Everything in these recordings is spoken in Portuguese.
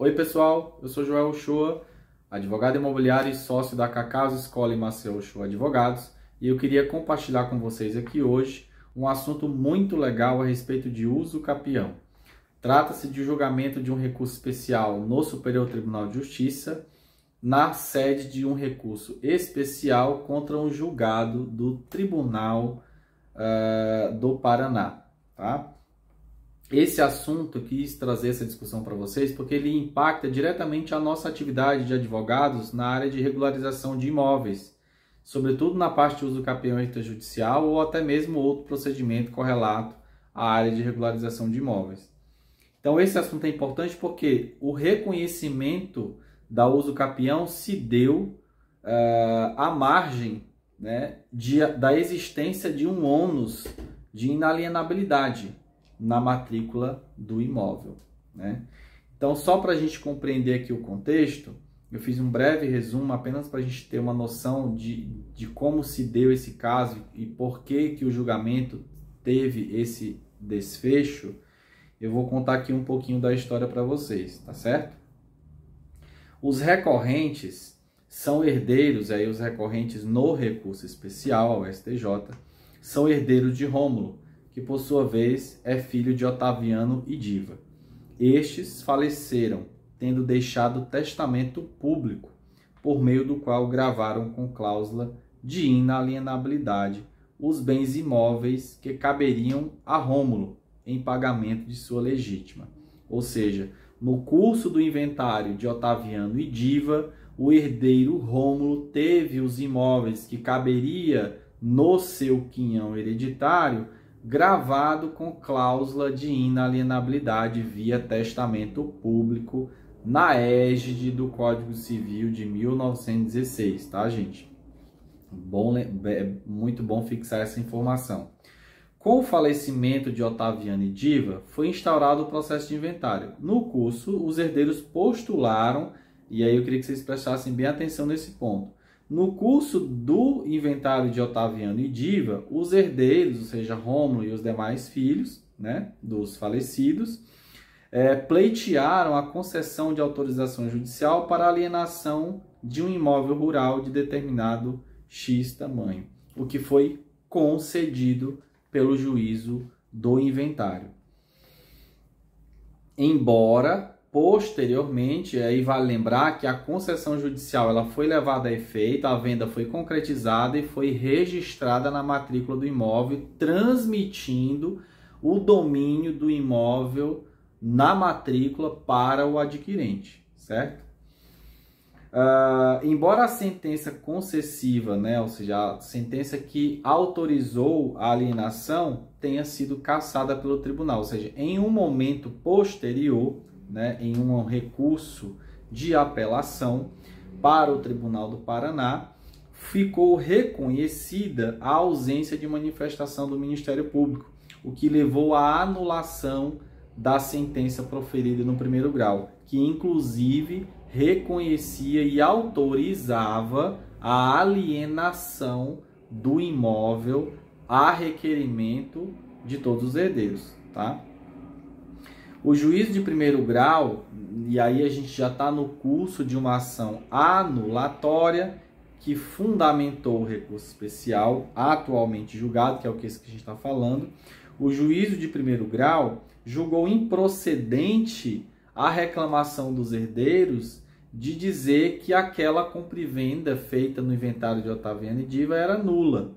Oi pessoal, eu sou Joel Uchoa, advogado imobiliário e sócio da Cacau Escola e Maciel Uchoa Advogados, e eu queria compartilhar com vocês aqui hoje um assunto muito legal a respeito de uso capião. Trata-se de julgamento de um recurso especial no Superior Tribunal de Justiça, na sede de um recurso especial contra um julgado do Tribunal do Paraná, tá? Esse assunto eu quis trazer essa discussão para vocês porque ele impacta diretamente a nossa atividade de advogados na área de regularização de imóveis, sobretudo na parte de uso capião extrajudicial ou até mesmo outro procedimento correlato à área de regularização de imóveis. Então esse assunto é importante porque o reconhecimento da uso capião se deu à margem, né, da existência de um ônus de inalienabilidade na matrícula do imóvel, né? Então, só para a gente compreender aqui o contexto, eu fiz um breve resumo apenas para a gente ter uma noção de como se deu esse caso e por que o julgamento teve esse desfecho. Eu vou contar aqui um pouquinho da história para vocês, tá certo? Os recorrentes são herdeiros, aí os recorrentes no recurso especial ao STJ, são herdeiros de Rômulo, que por sua vez é filho de Otaviano e Diva. Estes faleceram, tendo deixado testamento público, por meio do qual gravaram com cláusula de inalienabilidade os bens imóveis que caberiam a Rômulo em pagamento de sua legítima. Ou seja, no curso do inventário de Otaviano e Diva, o herdeiro Rômulo teve os imóveis que caberia no seu quinhão hereditário gravado com cláusula de inalienabilidade via testamento público na égide do Código Civil de 1916, tá, gente? Muito bom fixar essa informação. Com o falecimento de Otaviano e Diva, foi instaurado o processo de inventário. No curso, os herdeiros postularam, e aí eu queria que vocês prestassem bem atenção nesse ponto. No curso do inventário de Otaviano e Diva, os herdeiros, ou seja, Rômulo e os demais filhos, né, dos falecidos, pleitearam a concessão de autorização judicial para alienação de um imóvel rural de determinado X tamanho, o que foi concedido pelo juízo do inventário. Embora posteriormente, aí vale lembrar que a concessão judicial ela foi levada a efeito, a venda foi concretizada e foi registrada na matrícula do imóvel, transmitindo o domínio do imóvel na matrícula para o adquirente, certo? Embora a sentença concessiva, né, ou seja, a sentença que autorizou a alienação tenha sido cassada pelo tribunal, ou seja, em um momento posterior, né, em um recurso de apelação para o Tribunal do Paraná, ficou reconhecida a ausência de manifestação do Ministério Público, o que levou à anulação da sentença proferida no primeiro grau, que inclusive reconhecia e autorizava a alienação do imóvel a requerimento de todos os herdeiros, tá? O juízo de primeiro grau, e aí a gente já está no curso de uma ação anulatória que fundamentou o recurso especial atualmente julgado, que é o que a gente está falando. O juízo de primeiro grau julgou improcedente a reclamação dos herdeiros de dizer que aquela compra e venda feita no inventário de Otaviano e Diva era nula,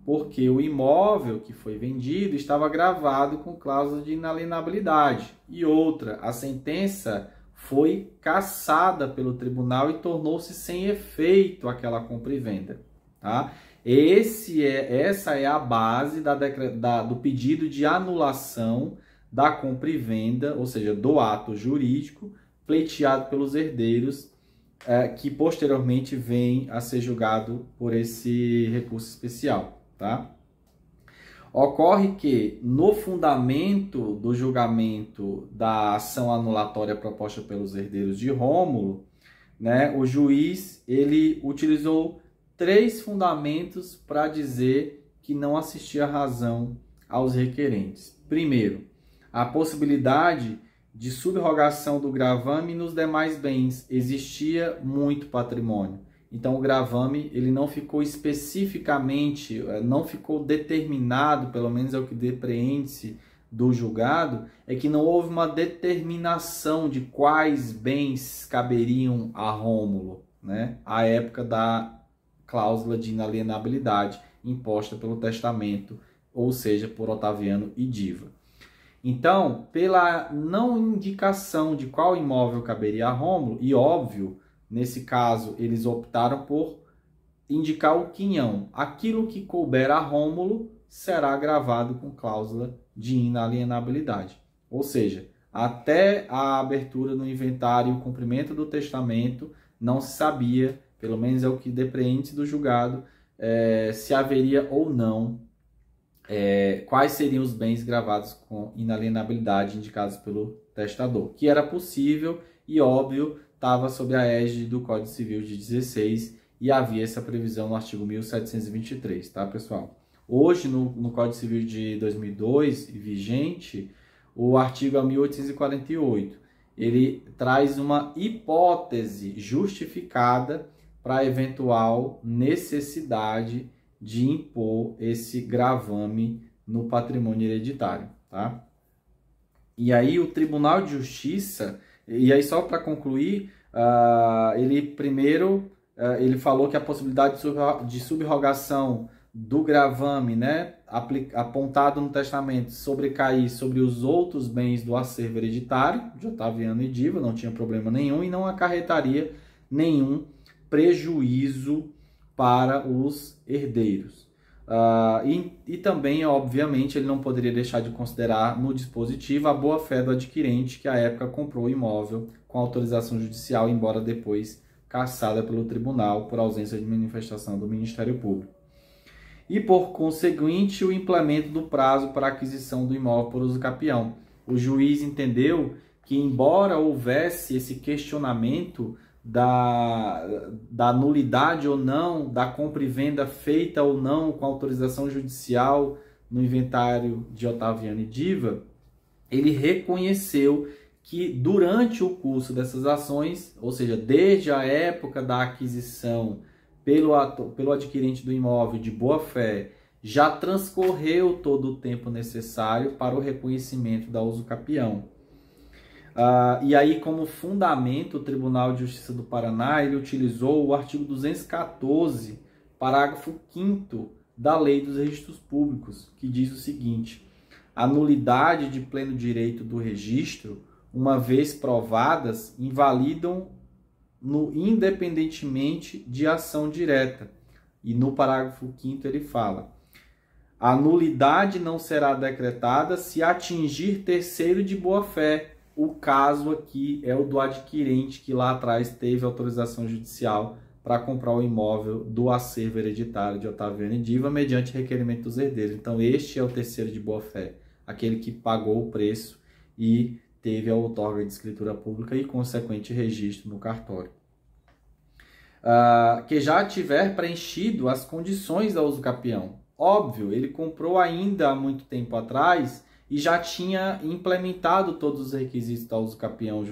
porque o imóvel que foi vendido estava gravado com cláusula de inalienabilidade. E outra, a sentença foi cassada pelo tribunal e tornou-se sem efeito aquela compra e venda, tá? Essa é a base do pedido de anulação da compra e venda, ou seja, do ato jurídico pleiteado pelos herdeiros, que posteriormente vem a ser julgado por esse recurso especial. Tá? Ocorre que, no fundamento do julgamento da ação anulatória proposta pelos herdeiros de Rômulo, né, o juiz ele utilizou 3 fundamentos para dizer que não assistia razão aos requerentes. Primeiro, a possibilidade de subrogação do gravame nos demais bens. Existia muito patrimônio. Então o gravame ele não ficou especificamente, não ficou determinado, pelo menos é o que depreende-se do julgado, é que não houve uma determinação de quais bens caberiam a Rômulo, né, à época da cláusula de inalienabilidade imposta pelo testamento, ou seja, por Otaviano e Diva. Então, pela não indicação de qual imóvel caberia a Rômulo, e óbvio, nesse caso, eles optaram por indicar o quinhão. Aquilo que couber a Rômulo será gravado com cláusula de inalienabilidade. Ou seja, até a abertura do inventário e o cumprimento do testamento, não se sabia, pelo menos é o que depreende do julgado, se haveria ou não, quais seriam os bens gravados com inalienabilidade indicados pelo testador, que era possível e óbvio, estava sob a égide do Código Civil de 16 e havia essa previsão no artigo 1723, tá, pessoal? Hoje, no Código Civil de 2002, vigente, o artigo 1848, ele traz uma hipótese justificada para a eventual necessidade de impor esse gravame no patrimônio hereditário, tá? E aí o Tribunal de Justiça, e aí só para concluir, ele primeiro ele falou que a possibilidade de subrogação do gravame, né, apontado no testamento, sobrecair sobre os outros bens do acervo hereditário de Otaviano e Diva, não tinha problema nenhum e não acarretaria nenhum prejuízo para os herdeiros. E também, obviamente, ele não poderia deixar de considerar no dispositivo a boa-fé do adquirente que à época comprou o imóvel com autorização judicial, embora depois cassada pelo tribunal por ausência de manifestação do Ministério Público. E, por conseguinte, o implemento do prazo para aquisição do imóvel por uso capião. O juiz entendeu que, embora houvesse esse questionamento da nulidade ou não, da compra e venda feita ou não com autorização judicial no inventário de Otaviano e Diva, ele reconheceu que durante o curso dessas ações, ou seja, desde a época da aquisição pelo adquirente do imóvel de boa-fé, já transcorreu todo o tempo necessário para o reconhecimento da uso capião. E aí, como fundamento, o Tribunal de Justiça do Paraná ele utilizou o artigo 214, parágrafo 5º da Lei dos Registros Públicos, que diz o seguinte: a nulidade de pleno direito do registro, uma vez provadas, invalidam independentemente de ação direta. E no parágrafo 5º ele fala: a nulidade não será decretada se atingir terceiro de boa-fé. O caso aqui é o do adquirente que lá atrás teve autorização judicial para comprar o imóvel do acervo hereditário de Otaviano e Diva mediante requerimento dos herdeiros. Então este é o terceiro de boa-fé, aquele que pagou o preço e teve a outorga de escritura pública e consequente registro no cartório. Que já tiver preenchido as condições da uso capião. Óbvio, ele comprou ainda há muito tempo atrás e já tinha implementado todos os requisitos da uso capião,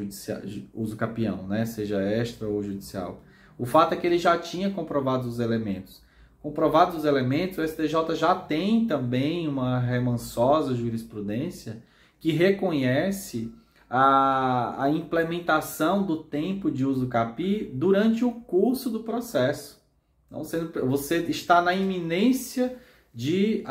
né? Seja extra ou judicial. O fato é que ele já tinha comprovado os elementos. Comprovados os elementos, o STJ já tem também uma remansosa jurisprudência que reconhece a implementação do tempo de uso capi durante o curso do processo. Então, você está na iminência de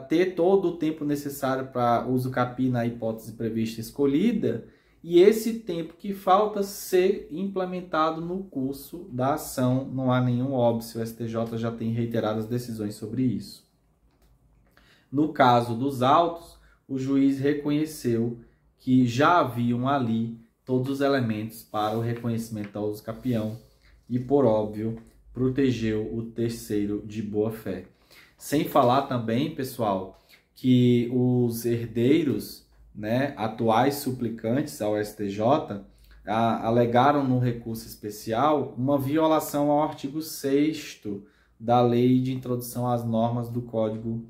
ter todo o tempo necessário para uso capi na hipótese prevista escolhida, e esse tempo que falta ser implementado no curso da ação. Não há nenhum óbice, o STJ já tem reiteradas decisões sobre isso. No caso dos autos, o juiz reconheceu que já haviam ali todos os elementos para o reconhecimento da uso capião e, por óbvio, protegeu o terceiro de boa-fé. Sem falar também, pessoal, que os herdeiros, né, atuais suplicantes ao STJ, alegaram no recurso especial uma violação ao artigo 6º da Lei de Introdução às Normas do Código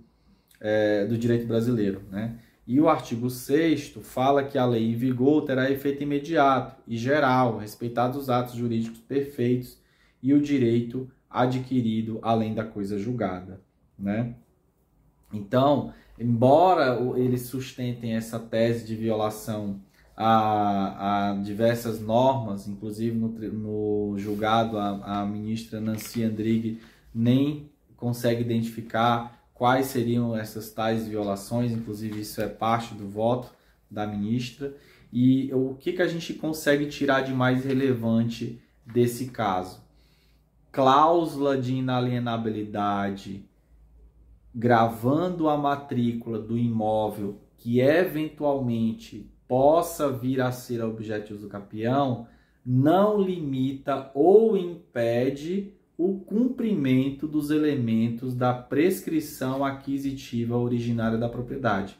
do Direito Brasileiro, né? E o artigo 6º fala que a lei em vigor terá efeito imediato e geral, respeitados os atos jurídicos perfeitos e o direito adquirido além da coisa julgada, né? Então, embora eles sustentem essa tese de violação a diversas normas, inclusive no julgado a ministra Nancy Andrighi nem consegue identificar quais seriam essas tais violações, inclusive isso é parte do voto da ministra. E o que a gente consegue tirar de mais relevante desse caso? Cláusula de inalienabilidade gravando a matrícula do imóvel que eventualmente possa vir a ser objeto de uso capião não limita ou impede o cumprimento dos elementos da prescrição aquisitiva originária da propriedade.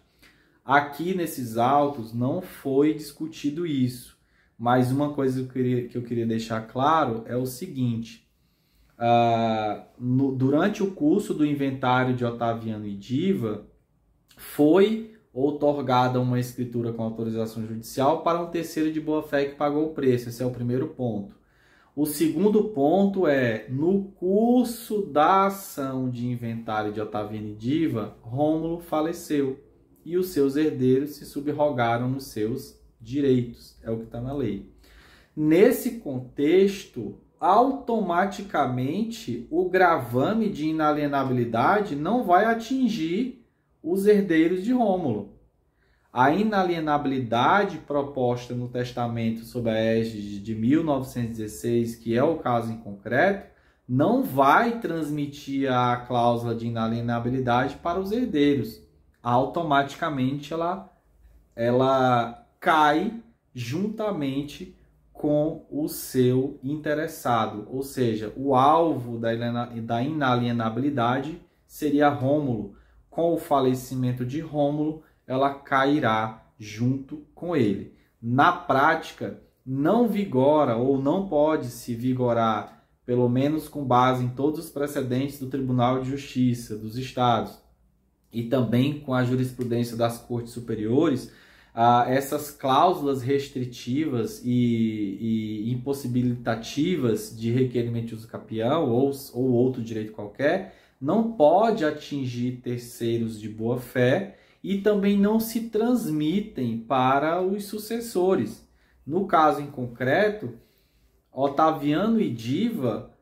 Aqui nesses autos não foi discutido isso, mas uma coisa que eu queria deixar claro é o seguinte: durante o curso do inventário de Otaviano e Diva, foi outorgada uma escritura com autorização judicial para um terceiro de boa-fé que pagou o preço. Esse é o primeiro ponto. O segundo ponto é, no curso da ação de inventário de Otaviano e Diva, Rômulo faleceu e os seus herdeiros se subrogaram nos seus direitos. É o que está na lei. Nesse contexto, automaticamente o gravame de inalienabilidade não vai atingir os herdeiros de Rômulo. A inalienabilidade proposta no testamento sob a égide de 1916, que é o caso em concreto, não vai transmitir a cláusula de inalienabilidade para os herdeiros. Automaticamente ela cai juntamente com o seu interessado, ou seja, o alvo da inalienabilidade seria Rômulo. Com o falecimento de Rômulo, ela cairá junto com ele. Na prática, não vigora ou não pode se vigorar, pelo menos com base em todos os precedentes do Tribunal de Justiça dos Estados e também com a jurisprudência das Cortes Superiores, essas cláusulas restritivas e impossibilitativas de requerimento de uso capião ou outro direito qualquer não pode atingir terceiros de boa-fé e também não se transmitem para os sucessores. No caso em concreto, Otaviano e Diva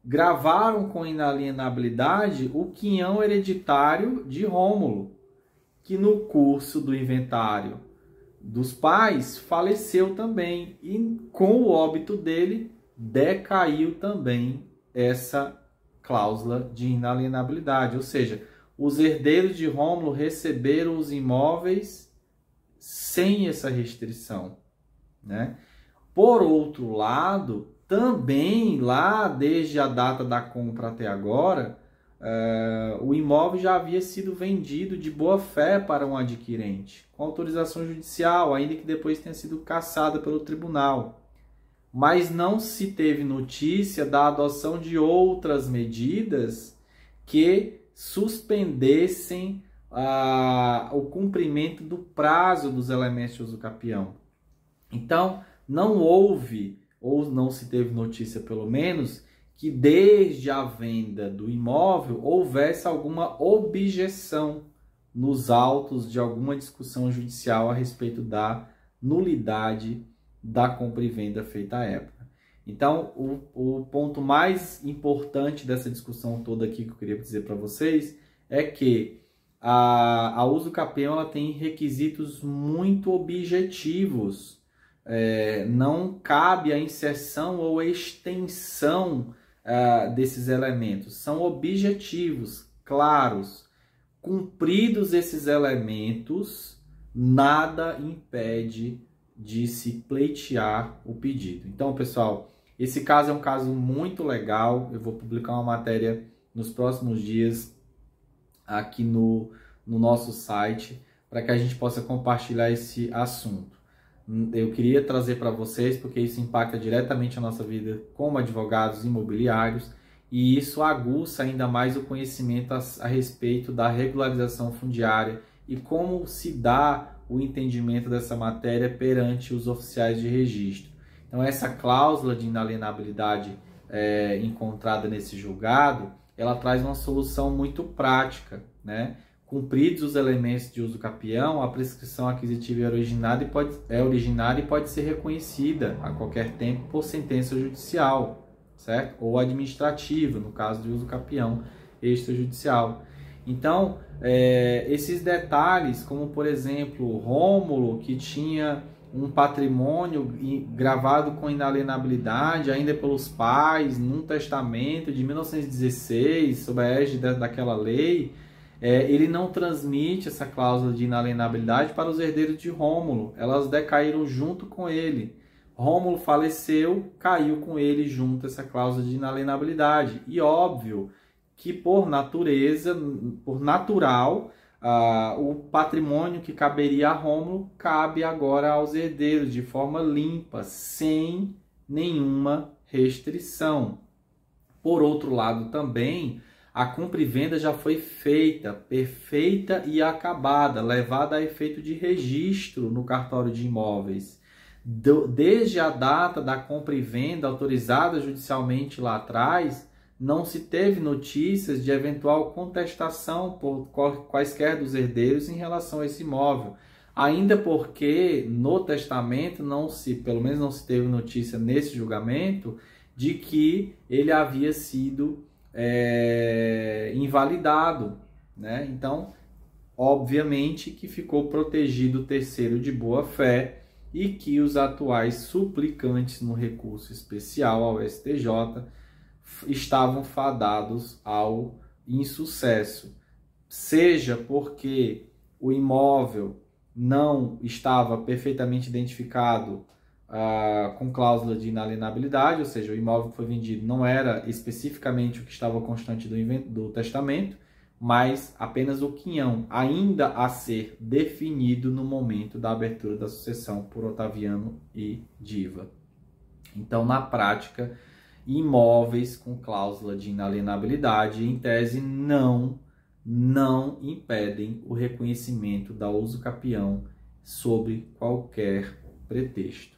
gravaram com inalienabilidade o quinhão hereditário de Rômulo, que no curso do inventário dos pais faleceu também, e com o óbito dele decaiu também essa cláusula de inalienabilidade, ou seja, os herdeiros de Rômulo receberam os imóveis sem essa restrição, né? Por outro lado, também lá desde a data da compra até agora, o imóvel já havia sido vendido de boa fé para um adquirente, com autorização judicial, ainda que depois tenha sido cassada pelo tribunal. Mas não se teve notícia da adoção de outras medidas que suspendessem o cumprimento do prazo dos elementos de uso capião. Então, não houve, ou não se teve notícia pelo menos, que desde a venda do imóvel houvesse alguma objeção nos autos de alguma discussão judicial a respeito da nulidade da compra e venda feita à época. Então, o ponto mais importante dessa discussão toda aqui que eu queria dizer para vocês é que a uso capião ela tem requisitos muito objetivos. Não cabe a inserção ou a extensão desses elementos. São objetivos, claros. Cumpridos esses elementos, nada impede de se pleitear o pedido. Então, pessoal, esse caso é um caso muito legal. Eu vou publicar uma matéria nos próximos dias aqui no nosso site para que a gente possa compartilhar esse assunto. Eu queria trazer para vocês porque isso impacta diretamente a nossa vida como advogados imobiliários e isso aguça ainda mais o conhecimento a respeito da regularização fundiária e como se dá o entendimento dessa matéria perante os oficiais de registro. Então, essa cláusula de inalienabilidade encontrada nesse julgado, ela traz uma solução muito prática, né? Cumpridos os elementos de uso capião, a prescrição aquisitiva é originária e pode ser reconhecida a qualquer tempo por sentença judicial, certo? Ou administrativa, no caso de uso capião extrajudicial. Então, esses detalhes, como por exemplo, Rômulo, que tinha um patrimônio gravado com inalienabilidade ainda pelos pais, num testamento de 1916, sob a égide daquela lei, ele não transmite essa cláusula de inalienabilidade para os herdeiros de Rômulo. Elas decaíram junto com ele. Rômulo faleceu, caiu com ele junto essa cláusula de inalienabilidade. E óbvio que por natureza, por natural, o patrimônio que caberia a Rômulo cabe agora aos herdeiros de forma limpa, sem nenhuma restrição. Por outro lado também, a compra e venda já foi feita, perfeita e acabada, levada a efeito de registro no cartório de imóveis. Desde a data da compra e venda autorizada judicialmente lá atrás, não se teve notícias de eventual contestação por quaisquer dos herdeiros em relação a esse imóvel. Ainda porque no testamento pelo menos não se teve notícia nesse julgamento de que ele havia sido invalidado, né? Então, obviamente que ficou protegido o terceiro de boa fé e que os atuais suplicantes no recurso especial ao STJ estavam fadados ao insucesso, seja porque o imóvel não estava perfeitamente identificado com cláusula de inalienabilidade, ou seja, o imóvel que foi vendido não era especificamente o que estava constante do testamento, mas apenas o quinhão, ainda a ser definido no momento da abertura da sucessão por Otaviano e Diva. Então, na prática, imóveis com cláusula de inalienabilidade, em tese, não impedem o reconhecimento da uso capião sob qualquer pretexto.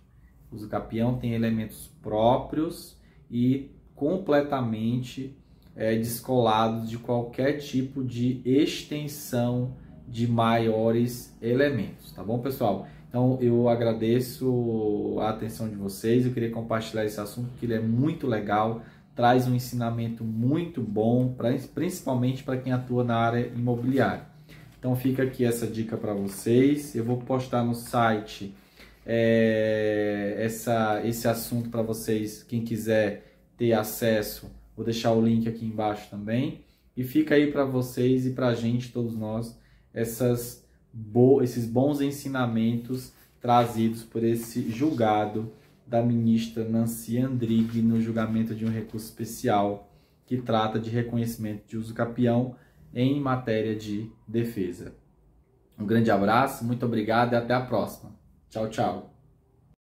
O uso capião tem elementos próprios e completamente descolados de qualquer tipo de extensão de maiores elementos, tá bom, pessoal? Então, eu agradeço a atenção de vocês, eu queria compartilhar esse assunto, porque ele é muito legal, traz um ensinamento muito bom, principalmente para quem atua na área imobiliária. Então, fica aqui essa dica para vocês, eu vou postar no site esse assunto para vocês, quem quiser ter acesso, vou deixar o link aqui embaixo também, e fica aí para vocês e para a gente, todos nós, esses bons ensinamentos trazidos por esse julgado da ministra Nancy Andrighi no julgamento de um recurso especial que trata de reconhecimento de uso capião em matéria de defesa. Um grande abraço, muito obrigado e até a próxima. Tchau, tchau.